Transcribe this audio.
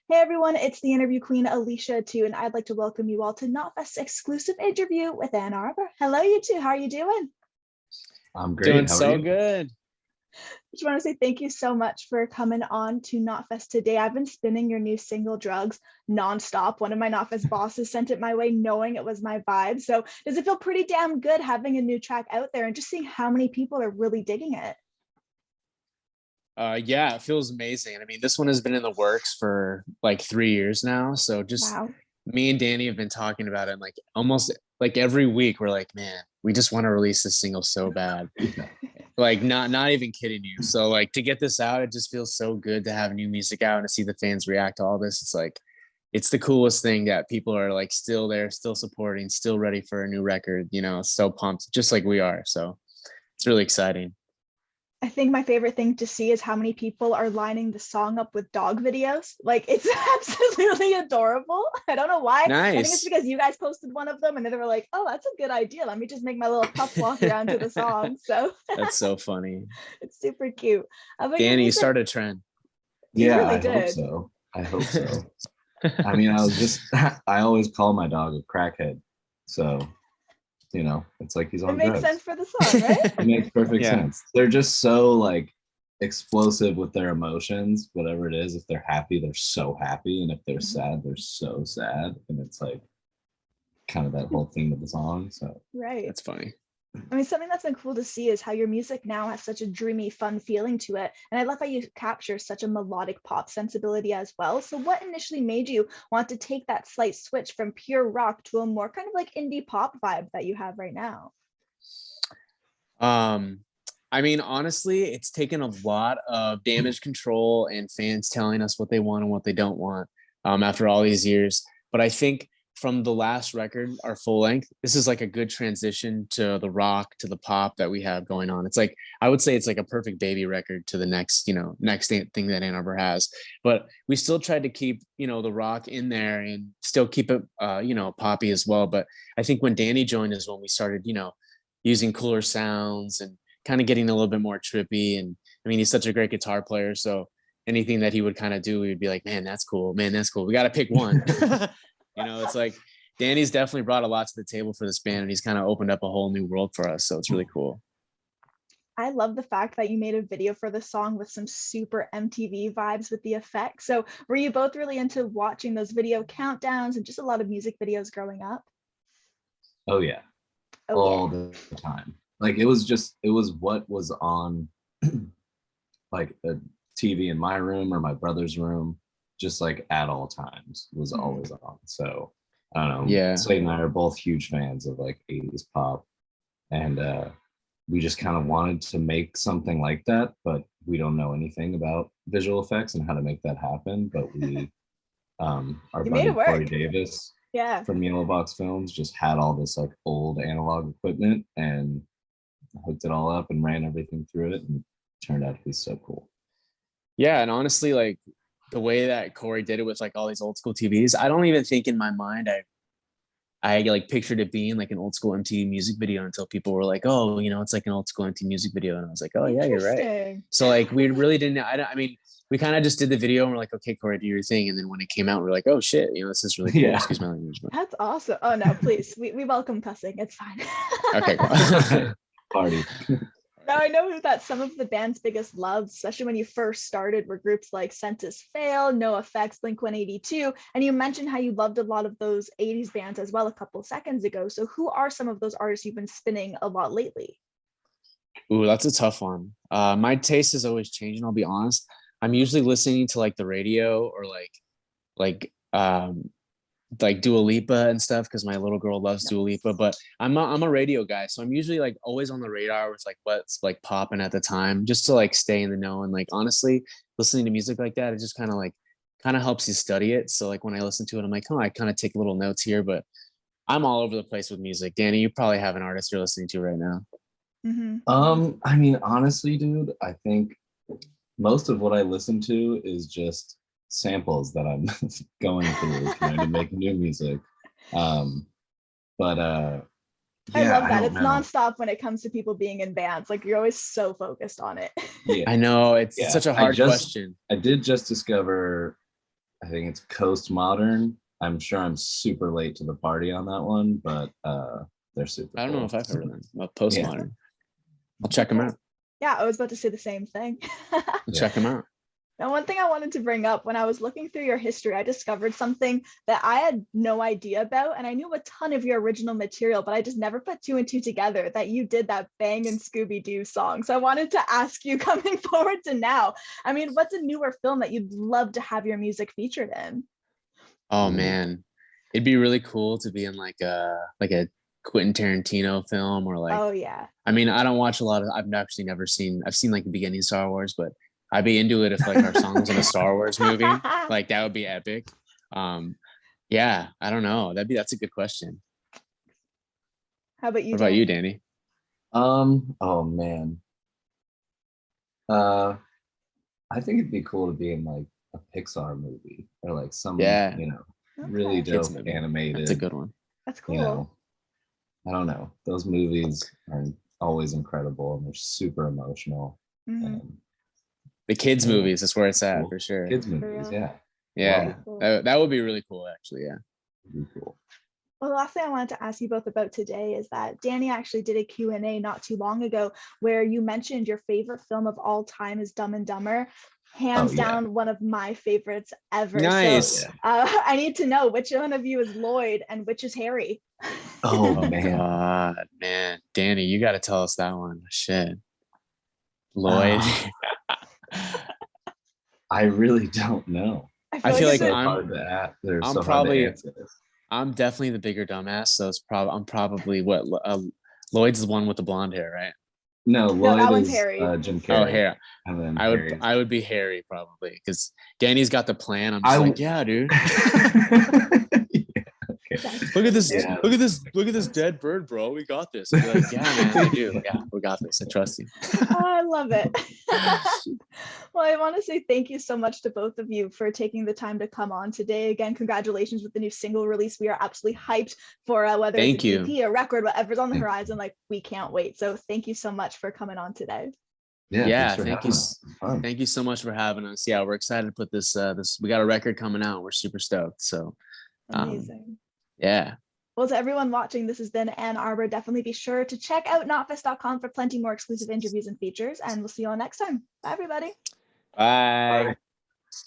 Hey everyone, it's the Interview Queen Alicia Atout, and I'd like to welcome you all to Knotfest's exclusive interview with Anarbor. Hello, you two. How are you doing? I'm Doing great. How are so you? good. Just want to say thank you so much for coming on to Knotfest today. I've been spinning your new single Drugs nonstop. One of my Knotfest bosses sent it my way knowing it was my vibe. So does it feel pretty damn good having a new track out there and just seeing how many people are really digging it? Yeah, it feels amazing. I mean, this one has been in the works for like 3 years now. So just Wow. me and Danny have been talking about it, and like almost like every week we're like, man, we just want to release this single so bad. Like not even kidding you. So like to get this out, it just feels so good to have new music out and to see the fans react to all this. It's like it's the coolest thing that people are like still there, still supporting, still ready for a new record, so pumped, just like we are. So it's really exciting. I think my favorite thing to see is how many people are lining the song up with dog videos. Like it's absolutely adorable. I don't know why. I think it's Nice. because you guys posted one of them and then they were like, oh, that's a good idea. Let me just make my little pup walk around to the song. So That's so funny. it's super cute. How about your Danny, you music? started a trend. You Yeah, really I hope did. so. I hope so. I mean, I was just, I always call my dog a crackhead. So, it's like he's It on makes sense drugs. for the song, right? It makes perfect Yeah, sense. They're just so like explosive with their emotions, whatever it is. If they're happy, they're so happy. And if they're Mhm. sad, they're so sad. And it's like kind of that whole theme of the song. So, Right. that's funny. I mean, something that's been cool to see is how your music now has such a dreamy, fun feeling to it. And I love how you capture such a melodic pop sensibility as well. So, what initially made you want to take that slight switch from pure rock to a more kind of like indie pop vibe that you have right now? Um, I mean, honestly, it's taken a lot of damage control and fans telling us what they want and what they don't want after all these years. But I think from the last record, our full length, this is like a good transition to the rock, to the pop that we have going on. It's like, I would say it's like a perfect baby record to the next thing that Ann Arbor has. But we still tried to keep, the rock in there and still keep it, poppy as well. But I think when Danny joined is when we started, using cooler sounds and kind of getting a little bit more trippy. And I mean, he's such a great guitar player. So anything that he would kind of do, we'd be like, man, that's cool. Man, that's cool. We got to pick one. It's like Danny's definitely brought a lot to the table for this band, and he's kind of opened up a whole new world for us. So it's really cool. I love the fact that you made a video for the song with some super MTV vibes with the effects. So, were you both really into watching those video countdowns and just a lot of music videos growing up? oh yeah, Oh, all yeah. the time. Like it was what was on like the TV in my room or my brother's room, just like at all times was Mhm. always on. So I don't know. Yeah. Slade and I are both huge fans of like 80s pop. And we just kind of wanted to make something like that, but we don't know anything about visual effects and how to make that happen. But our You made it buddy Corey work. Davis Yeah. from Yellow Box Films just had all this like old analog equipment and hooked it all up and ran everything through it, and it turned out to be so cool. Yeah. And honestly, like the way that Corey did it with like all these old school TVs, I don't even think in my mind I like pictured it being like an old school MTV music video until people were like, "Oh, it's like an old school MTV music video," and I was like, "Oh yeah, you're right." Interesting. So like we really didn't. I mean, we kind of just did the video and we're like, "Okay, Corey, do your thing," and then when it came out, we're like, "Oh shit, this is really cool." Yeah. Excuse my language, but That's awesome. Oh no, please. We welcome cussing. It's fine. okay, cool. Party. Now I know that some of the band's biggest loves, especially when you first started, were groups like Census Fail, No Effects, Blink 182, and you mentioned how you loved a lot of those 80s bands as well a couple of seconds ago. So who are some of those artists you've been spinning a lot lately? Ooh, that's a tough one. My taste is always changing. I'll be honest. I'm usually listening to like the radio or like like Dua Lipa and stuff because my little girl loves Dua Nice. Lipa. But I'm a radio guy, so I'm usually like always on the radar with like what's like popping at the time, just to like stay in the know. And like honestly, listening to music like that, it just kind of helps you study it. So like when I listen to it, I'm like, oh, I kind of take little notes here, but I'm all over the place with music. Danny, you probably have an artist you're listening to right now. Mm-hmm. I mean, honestly, dude, I think most of what I listen to is just samples that I'm going through trying to make new music. Um, but I yeah, love I that. don't It's know. nonstop when it comes to people being in bands. Like you're always so focused on it. Yeah, I know it's yeah. such a hard question. I did just discover I think it's Coast Modern. I'm sure I'm super late to the party on that one, but they're super I don't cool. know if I've heard of them. Postmodern. I'll check them out. Yeah, I was about to say the same thing. Check them out. Now, one thing I wanted to bring up, when I was looking through your history, I discovered something that I had no idea about, and I knew a ton of your original material, but I just never put two and two together that you did that Bang and Scooby-Doo song. So I wanted to ask you, coming forward to now, I mean, what's a newer film that you'd love to have your music featured in? Oh man, it'd be really cool to be in like a Quentin Tarantino film, or like, Oh yeah. I mean, I don't watch a lot of, I've actually never seen, I've seen like the beginning of Star Wars, but I'd be into it if like our song was in a Star Wars movie. Like that would be epic. Yeah, I don't know. That's a good question. How about you? What about you, Danny? Oh man. I think it'd be cool to be in like a Pixar movie or like some, really Kids dope movie. animated. That's a good one. That's cool. I don't know. Those movies are always incredible and they're super emotional. And the kids movies is where it's at for sure. Kids movies, yeah. Yeah, cool. that would be really cool, actually. Yeah. It'd be cool. Well, the last thing I wanted to ask you both about today is that Danny actually did a Q&A not too long ago where you mentioned your favorite film of all time is Dumb and Dumber. Hands down, one of my favorites ever. Nice. So I need to know which one of you is Lloyd and which is Harry. Oh man. God, man. Danny, you got to tell us that one. Shit. Lloyd. I really don't know. I feel like I'm definitely the bigger dumbass. So I'm probably what Lloyd's the one with the blonde hair, right? No, Lloyd that one's is Harry. Jim Carrey. Oh, Harry. And then I would be Harry probably because Danny's got the plan. I'm just like, yeah, dude. Look at this! Yeah. Look at this dead bird, bro. We got this. I'd be like, yeah, man, I do. Yeah, we got this. I trust you. Oh, I love it. Well, I want to say thank you so much to both of you for taking the time to come on today. Again, congratulations with the new single release. We are absolutely hyped for whether it's an EP, a record, whatever's on the horizon. Like, we can't wait. So thank you so much for coming on today. Yeah, thank you. Thank you so much for having us. Yeah, we're excited to put this. We got a record coming out. We're super stoked. So amazing. Yeah. Well, to everyone watching, this has been Anarbor. Definitely be sure to check out notfest.com for plenty more exclusive interviews and features. And we'll see you all next time. Bye, everybody. Bye.